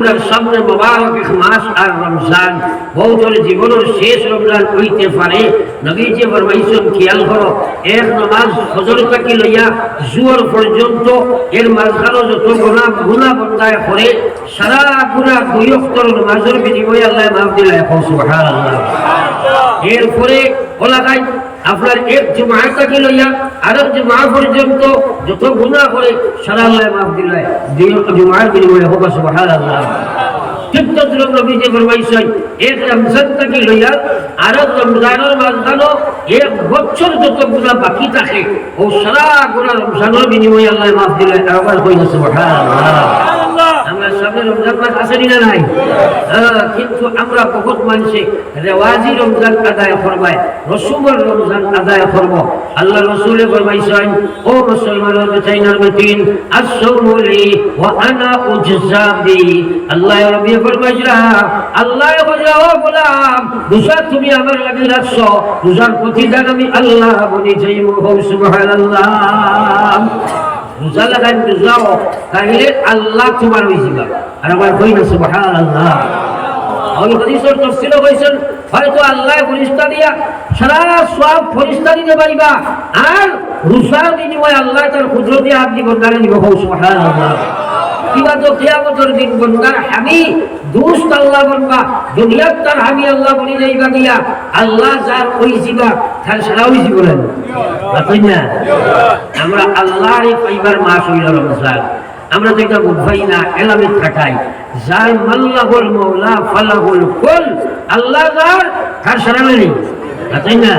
সামনে মোবারক এক মাস আর রমজান বহুতর জীবনের শেষ রমজান হইতে পারে। নবীজি ফরমাইছেন খেয়াল করো, এক নামাজ ফজর থেকে লইয়া জোহর পর্যন্ত এর মাঝখানে যত গুনাহ বন্দায় করে সারা গুনাহ দুই ওয়াক্তের নামাজের বিনিময়ে আল্লাহ মাফ দিলায়। সুবহানাল্লাহ। এরপরে বলা যায় আপনার এক জুমা থেকে লইয়া আরেক জুমা পর্যন্ত যত গুনাহ করে সারা আল্লাহ মাফ দিলায় দুই জুমার বিনিময়ে। সুবহানাল্লাহ। নবীজি ফরমাইছেন এক রমজান থেকে লইয়া আরেক রমজানের মাঝখানে এক বছর যত গুনাহ বাকি থাকে ও সারা গুনাহ রমজানের বিনিময়ে আল্লাহ মাফ দিলায়। আবার কইনা সুবহানাল্লাহ। আমরা সামনে রমজান মাস আসেনি না নাই? কিন্তু আমরা বহুত মানুষে রেওয়াজি রমজান আদায় করবায়, রসুমের রমজান আদায় করব। আল্লাহ রসুলে ফরমাইছেন, ও মুসলমানের চাইনার মতিন আসসাউমু লি ওয়া আনা উজজা বি। আল্লাহ রব্বি ফরমাইছে, আল্লাহ বলে ও গোলাম রোজা তুমি আমার লাগি রাখছো, রোজার প্রতিদান আমি আল্লাহ বলি যাইব। সুবহানাল্লাহ। রোজা লাগাই রোজাও তাহলে আল্লাহ তোমার হয়েছিল। আর আমার কই না সুবহানাল্লাহ। ওই হাদিসের তাফসীরে কইছেন হয়তো আল্লাহ ফেরেশতা দিয়া সারা সওয়াব ফেরেশতা দিতে পারিবা, আর রোজার বিনিময়ে আল্লাহ তার কুদরত দিয়ে আপনি বন্দারে নিব। সুবহানাল্লাহ। কিবা তো কিয়ামতের দিন বন্দার আমি দুষ্ট আল্লাহ বনবা, দুনিয়ার তার আমি আল্লাহ বনি যাইবা দিয়া আল্লাহ যার হইছিবা তার সারা হইছি বলেন না। আমরা আল্লাহর পাইবার মাস হইল রমজান। আমরা তো এটা বুঝাই না, এলামে থাকাই যার মাল্লাহুল মাওলা ফালাহুল কুল। আল্লাহ যার তার সারা নেই, তাই না?